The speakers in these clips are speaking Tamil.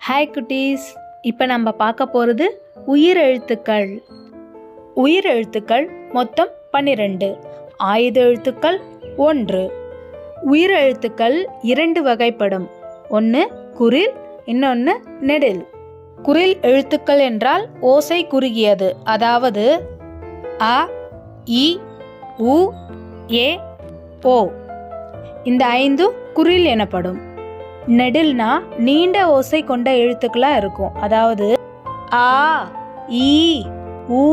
ஹாய் குட்டீஸ், இப்போ நம்ம பார்க்க போகிறது உயிரெழுத்துக்கள். உயிரெழுத்துக்கள் மொத்தம் 12, ஆயுத எழுத்துக்கள் 1. உயிரெழுத்துக்கள் 2 வகைப்படும். ஒன்று குறில், இன்னொன்று நெடில். குறில் எழுத்துக்கள் என்றால் ஓசை குறுகியது, அதாவது அ, இ, உ, ஏ, ஓ. இந்த 5 குறில் எனப்படும். நெடில்னா நீண்ட ஓசை கொண்ட எழுத்துக்களா இருக்கும், அதாவது ஆ, ஈ, ஊ,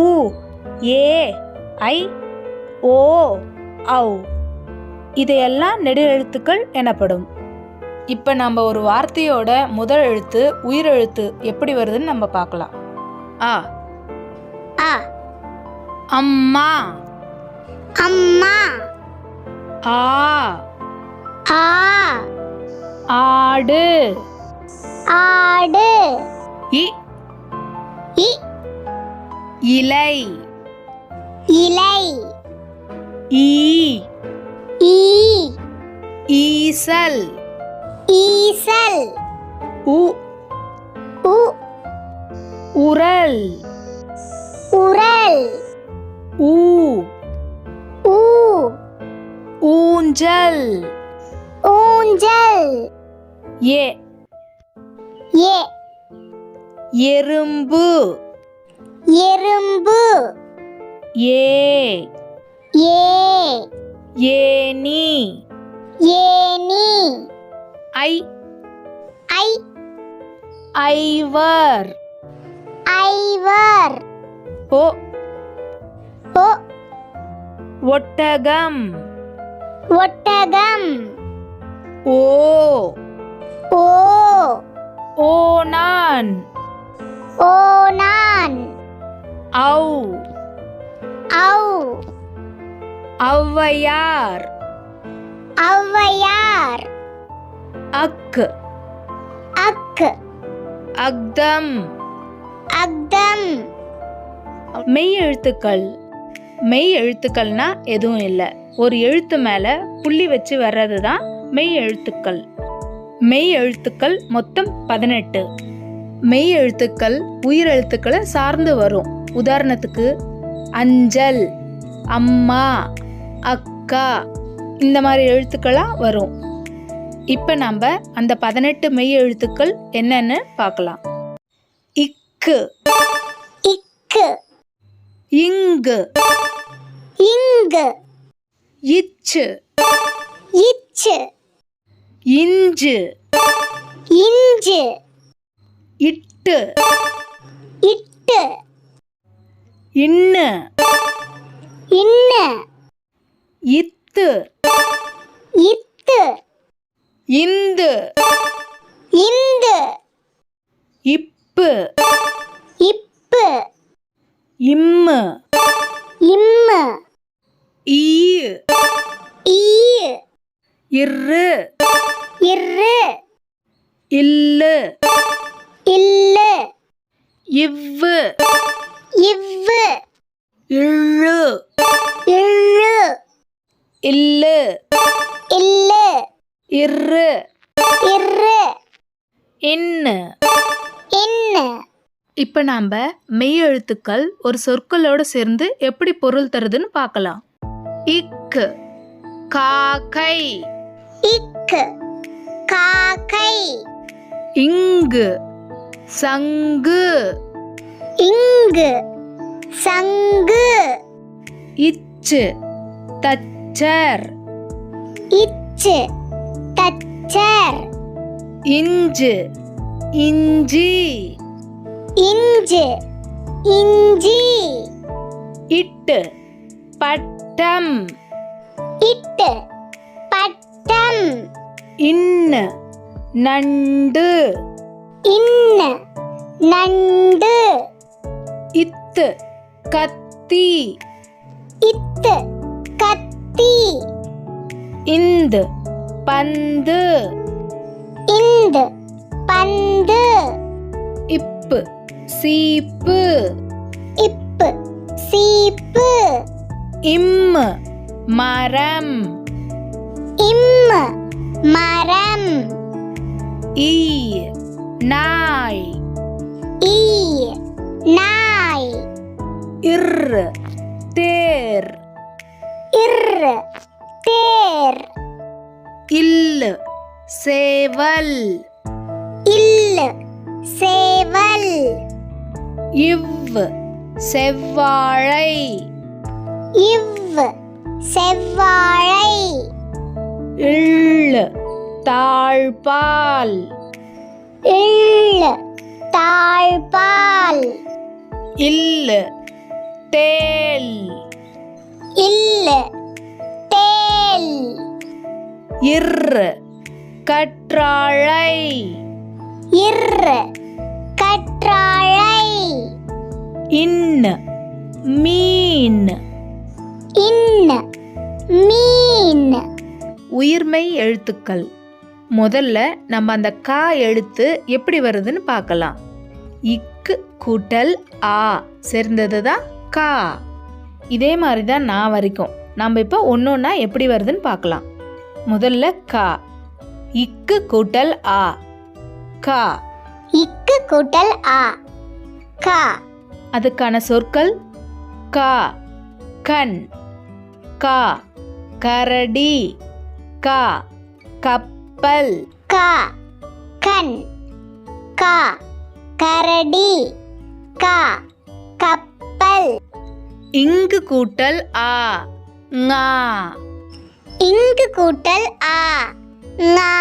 ஏ, ஐ, ஓ, ஔ. இதையெல்லாம் நெடில் எழுத்துக்கள் எனப்படும். இப்போ நம்ம ஒரு வார்த்தையோட முதல் எழுத்து உயிரெழுத்து எப்படி வருதுன்னு நம்ம பார்க்கலாம். ஆ, அ, அம்மா. அம்மா. ஆ, ஆ, ஆடு. ஆடு. இ, இ, இலை. இலை. ஈ, ஈ, ஈசல். ஈசல். உ, உ, உரல். உரல். ஊ, ஊ, ஊஞ்சல். ஊஞ்சல். ஏ, ஏ, எறும்பு. எறும்பு. ஏ, ஏ, ஏனி. ஏனி. ஐ, ஐ, ஐவர். ஐவர். ஓ, ஓ, ஒட்டகம். ஒட்டகம். ஓ, ஓ, ஓனான். ஓனான். ஔ, ஔ, ஔவையார். ஔவையார். அக், அக்கு, அக்தம். அக்தம். மெய் எழுத்துக்கள். மெய் எழுத்துக்கள்னா எதுவும் இல்லை, ஒரு எழுத்து மேலே புள்ளி வச்சு வர்றது தான் மெய் எழுத்துக்கள். மெய் எழுத்துக்கள் மொத்தம் 18. மெய் எழுத்துக்கள் உயிரெழுத்துக்களை சார்ந்து வரும். உதாரணத்துக்கு அஞ்சல், அம்மா, அக்கா, இந்த மாதிரி எழுத்துக்களாக வரும். இப்போ நம்ம அந்த 18 மெய் எழுத்துக்கள் என்னன்னு பார்க்கலாம். இக்கு, இக்கு, இங்கு, இங்கு, இச்சு, இச்சு, இஞ்சு, இஞ்சு, இட்டு, இட்டு, இன்னு, இன்னு, இத்து, இத்து, இந்து, இந்து, இப்பு, இப்பு, இம்மு, இம்மு, ஈ, ஈ, இர்ரு, இர்ரு, இல்லு, இல்லு, இவ்வு, இவ்வு, இள்ளு, இள்ளு, இல்லு, இல்லு, இர்ரு, இர்ரு, இன்னு. இன்னு. இப்போ நாம் மெய் எழுத்துக்கள் ஒரு சொற்களோடு சேர்ந்து எப்படி பொருள் தருதுன்னு பார்க்கலாம். இக்கு, காக்கை. இக்கு, காக்கை. இங்கு, சங்கு. இங்கு, சங்கு. இச்சு, தச்சர். இச்சு, தச்சர். இஞ்சு, இஞ்சி. இஞ்சு, இஞ்சி. இட்டு, பட்டம். இட்டு, பட்டம். இன்னு, நண்டு. இன்னு, நண்டு. இத்து, கத்தி. இத்து, கத்தி. இந்து, பந்து. இந்து, பந்து. இப்பு, சீப்பு. இப்பு, சீப்பு. இம்மு, மரம். இம்மு, மரம். ஈ, நாய். நாய். ஈ நாய். இர் தேர். இர் தேர். இல் சேவல். இல் சேவல். இவ் செவ்வாழை. இவ் செவ்வாழை. இள் தாழ்பால். இள் தாழ்பால். இல் தேல். இல் தேல். இர் கற்றாழை. இர் கற்றாழை. இன் மீன். இன் மீன். உயிர்மெய் எழுத்துக்கள். முதல்ல நம்ம அந்த கா எழுத்து எப்படி வருதுன்னு பார்க்கலாம். இக்கு கூட்டல் ஆ சேர்ந்தது தான் கா. இதே மாதிரி தான் நான் வரைக்கும். நம்ம இப்போ ஒன்றொன்னா எப்படி வருதுன்னு பார்க்கலாம். முதல்ல கா. இக்கு கூட்டல் ஆ கா. இக்கு கூட்டல் ஆ கா. அதுக்கான சொற்கள் கா கண், கா கரடி, கா கப்பல், கா கண், கா கரடி, கா கப்பல். இங்கு கூட்டல் ஆ ஙா. இங்கு கூட்டல் ஆ ஙா.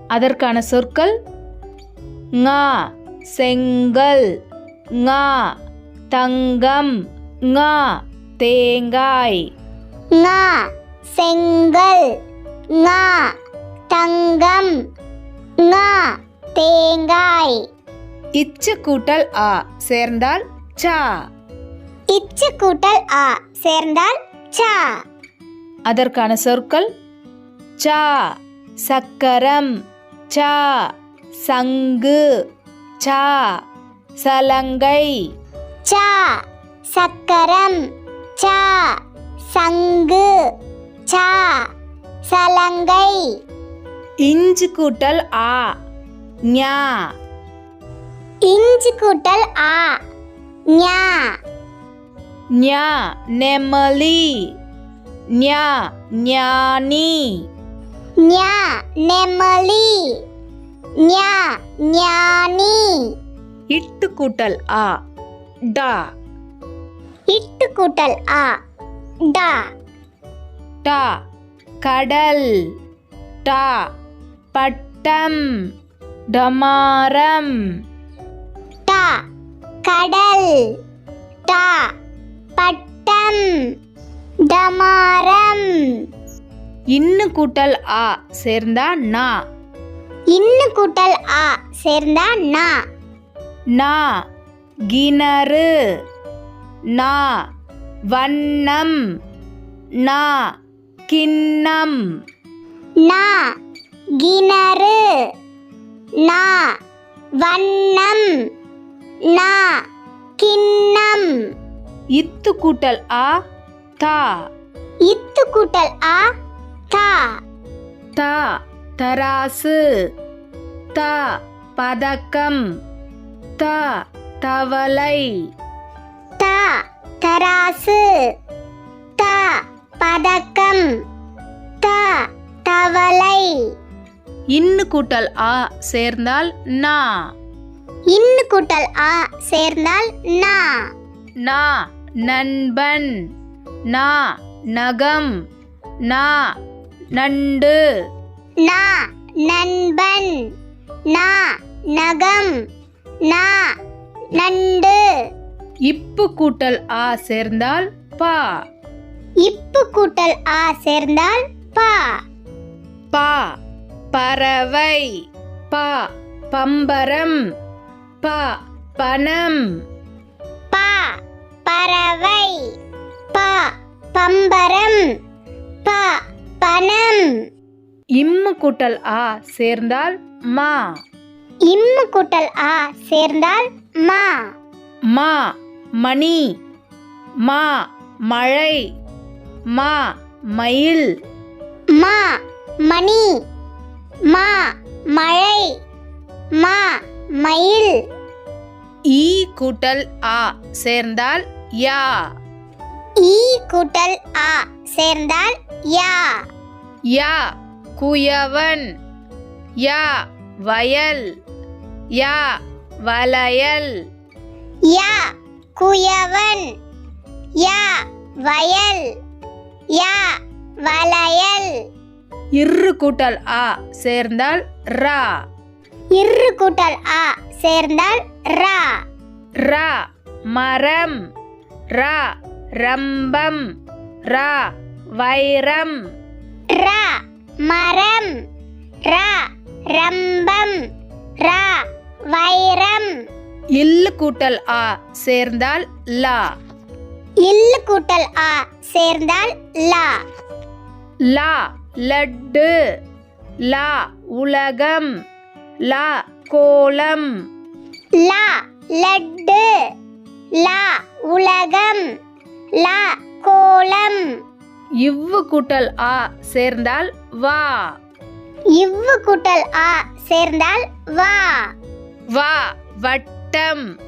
அதற்கான சொற்கள் ஙா செங்கல், ஙா தங்கம், ஙா தேங்காய். ஙா செங்கல், ஞா தங்கம், ஞா தேங்காய். இச்சு கூட்டல் ஆ சேர்ந்தால் சா. இச்சு கூட்டல் ஆ சேர்ந்தால் சா. அதற்கான சொற்கள் சா சக்கரம், சா சங்கு, சா சலங்கை. சா சக்கரம், சா சங்கு, சா சலங்கை. இஞ்சு கூட்டல் ஆ ஞா. இஞ்சு கூட்டல் ஆ ஞா. ஞா நெமலி, ஞா ஞானி. ஞா நெமலி, ஞா ஞானி. இட்டு கூட்டல் ஆ டா. இட்டு கூட்டல் ஆ டா. டா கடல், டா பட்டம், டமாரம். டா கடல், டா பட்டம், டமாரம். இன்னு கூட்டல் ஆ சேர்ந்தா நா. இன்னு கூட்டல் ஆ சேர்ந்தா நா. நா கிணறு, நா வண்ணம், நா கிண்ணம். நா கிணறு, நா வண்ணம், நா கிண்ணம். இத்து கூட்டல் ஆ தா. இத்து கூட்டல் ஆ தா. தா தராசு, தா பதக்கம், தா தவளை. தா தராசு, தா பதக்கம், தா தவளை. இன்னு கூட்டல் ஆ சேர்ந்தால் நா. இன்னு கூட்டல் ஆ சேர்ந்தால் நா. நா நண்பன், நா நகம், நா நண்டு. நா நண்பன், நா நகம், நா நண்டு. இப்பு கூட்டல் ஆ சேர்ந்தால் பா. இப்பு கூட்டல் ஆ சேர்ந்தால் பா. பா பறவை, பா பம்பரம், பா பனம். பா பறவை, பா பம்பரம், பா பனம். இம்மு கூட்டல் ஆ சேர்ந்தால் மா. இம்மு கூட்டல் ஆ சேர்ந்தால் மா. மா மணி, மா மழை, மா மயில். மா மணி, மா மழை, மா மயில். ஈ கூட்டல் ஆ சேர்ந்தால் யா. ஈ கூட்டல் ஆ சேர்ந்தால் யா. யா குயவன். யா வயல். யா வளையல். யா குயவன். யா வயல். யா வளையல். இரு கூட்டல் ஆ சேர்ந்தால் ரா. இரு கூட்டல் ஆ சேர்ந்தால் ரா. ரா மரம். ரா ரம்பம். ரா வைரம். ரா மரம். ரா ரம்பம். ரா வைரம். இல்லு கூட்டல் ஆ சேர்ந்தால் லா. இல்லு கூட்டல் ஆ சேர்ந்தால் லா. லா லட்டு. லா உலகம். லா கோலம். லா லட்டு. லா உலகம். லா கோலம். இவ்வு கூட்டல் ஆ சேர்ந்தால் வா. இவ்வு கூட்டல் ஆ சேர்ந்தால் வா. வா வட்டம்.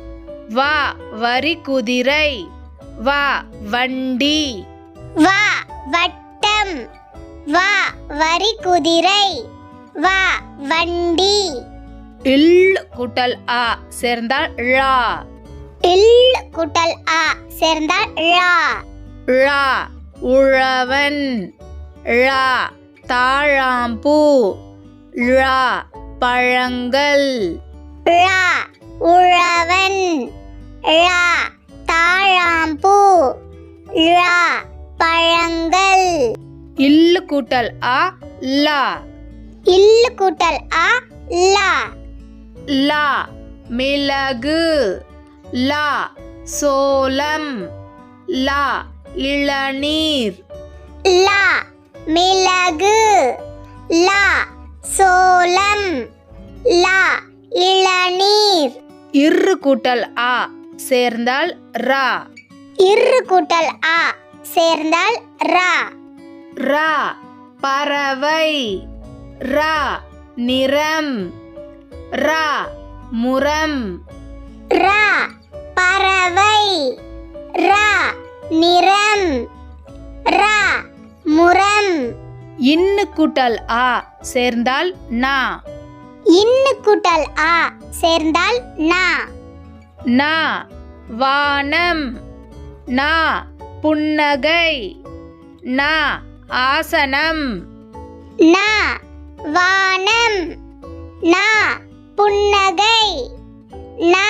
வா வரி குதிரை. வா வண்டி. வா வட்டம். வா வரி குதிரை. வா வண்டி. இல் கூட்டல் ஆ சேர்ந்தால் ழா. இல் கூட்டல் ஆ சேர்ந்தால் ழா. ழா உழவன். ழா தாழாம்பூ. ழா பழங்கள். ழா உழவன். ழா தாழாம்பூ. ழா பழங்கள். இல்லு கூட்டல் ஆ லா. இல்லு கூட்டல் ஆ லா. லா மிளகு. லா சோளம். லா இளநீர். லா மிளகு. லா சோளம். லா இளநீர். இரு கூட்டல் ஆ சேர்ந்தால் ரா. இரு கூட்டல் ஆ சேர்ந்தால் ரா. ரா பறவை. ரா நிறம். ரா முரம். ரா பறவை. ரா நிறம். ரா முரம். இன்னு கூட்டல் ஆ சேர்ந்தால் நா. இன்னு கூட்டல் ஆ சேர்ந்தால் நா. நா வானம். நா புன்னகை. நா ஆசனம். நா வானம். நா புன்னகை. நா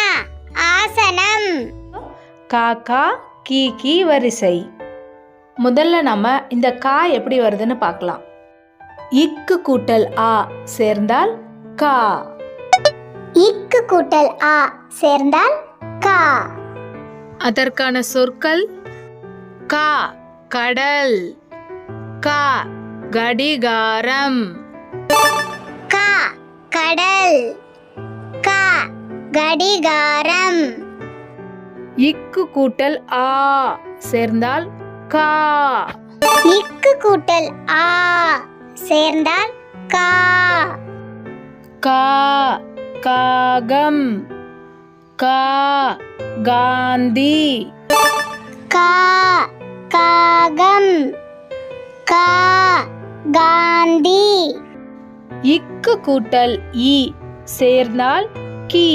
ஆசனம். காக்கா கீகி வரிசை. முதல்ல நம்ம இந்த கா எப்படி வருதுன்னு பார்க்கலாம். இக்கு கூட்டல் ஆ சேர்ந்தால் கா. இக்கு கூட்டல் ஆ சேர்ந்தால் கா. அதற்கான சொற்கள் கா கடல். கா கடிகாரம். கா கடல். கா கடிகாரம். இக்கு கூட்டல் ஆ சேர்ந்தால் கா. இக்கு கூட்டல் ஆ சேர்ந்தால் கா. கா காகம். கா காந்தி. கா காகம். கா காந்தி. இக்கு கூட்டல் ஈ சேர்ந்தால் கி.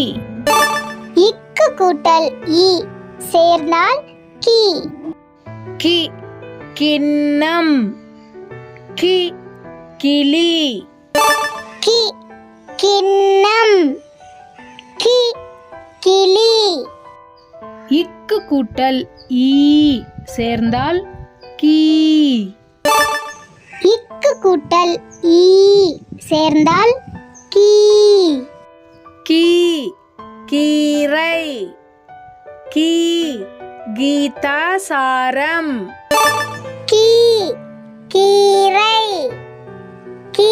இக்கு கூட்டல் ஈ சேர்ந்தால் கி. கி கிண்ணம். கி கிளி. கி கிண்ணம். கி கிளி. இக்கு கூட்டல் ஈ சேர்ந்தால் கீ. இக்கு கூட்டல் ஈ சேர்ந்தால் கீ. கீ கீரை. கீ கீதாசாரம். கீ கீரை. கீ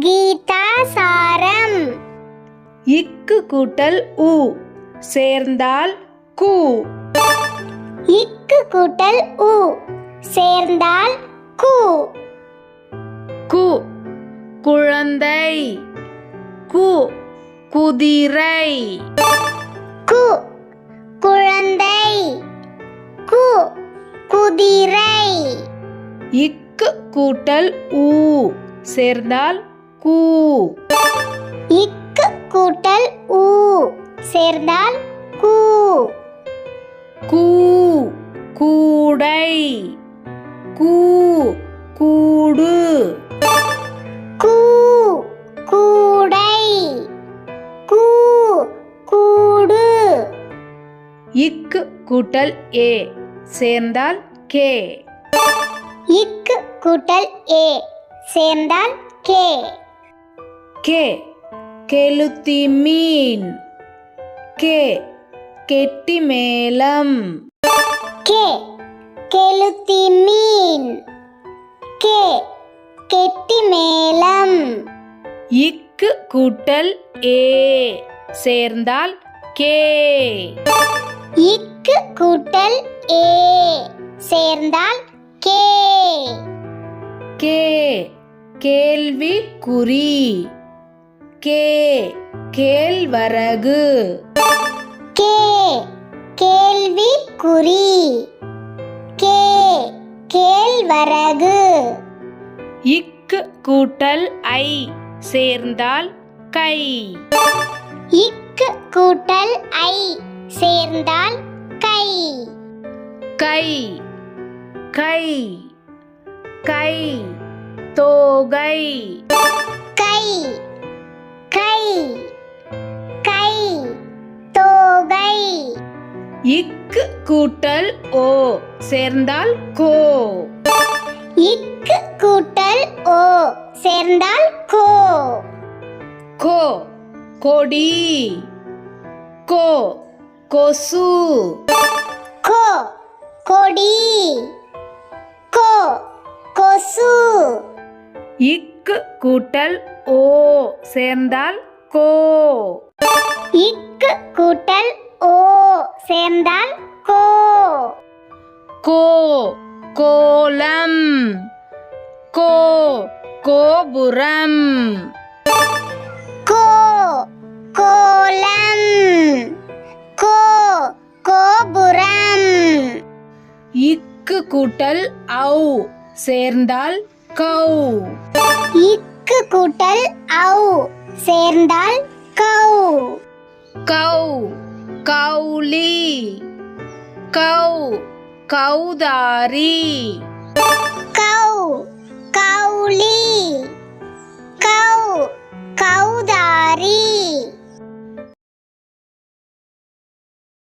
கீதாசாரம். இக்கு கூட்டல் உ சேர்ந்தால் கு. இக்கு கூட்டல் உ சேர்ந்தால் கு. கு குழந்தை. கு குதிரை. கு குழந்தை. கு குதிரை. இக்கு கூட்டல் ஊ சேர்ந்தால் கூ. இக்கு கூட்டல் ஊ சேர்ந்தால் கூ. கூ கூடை. கூ கூடு. கூ கூடை. கூ கூடு. இக்கு கூட்டல் ஏ சேர்ந்தால் கே. இக்கு கூட்டல் ஏ சேர்ந்தால் கே. கே கெளுத்தி மீன். கே கெட்டி மேளம். கே கெளுத்தி மீன். கே கெட்டி மேளம். இக்கு கூட்டல் ஏ சேர்ந்தால் கே. இக்கு கூட்டல் ஏ சேர்ந்தால் கே. கே கேள்வி குறி. கே கேழ்வரகு. கே கேள்வி குறி. கே கேழ்வரகு. இக்கு கூட்டல் ஐ சேர்ந்தால் கை. இக்கு கூட்டல் ஐ சேர்ந்தால் கை. கை கை கை தோகை. கை கை கை தோகை. இக்கு கூட்டல் ஓ சேர்ந்தால் கோ. இக்கு கூட்டல் ஓ சேர்ந்தால் கோ. கோ கொடி. கோ கொசு. கோ கொடி. கோ கொசு. இக்கு கூட்டல் ஓ சேர்ந்தால் கோ. இக்கு கூட்டல் ஓ சேர்ந்தால் கோ. கோ கோலம். கோ கோபுரம். கோ கோலம். கோ கோபுரம். இக்கு கூட்டல் ஔ சேர்ந்தால் கௌ. இக்கு கூட்டல் ஔ சேர்ந்தால் கௌ. கௌ கௌலி. கௌ கௌதாரி. கௌ கௌலி. கௌ கௌதாரி.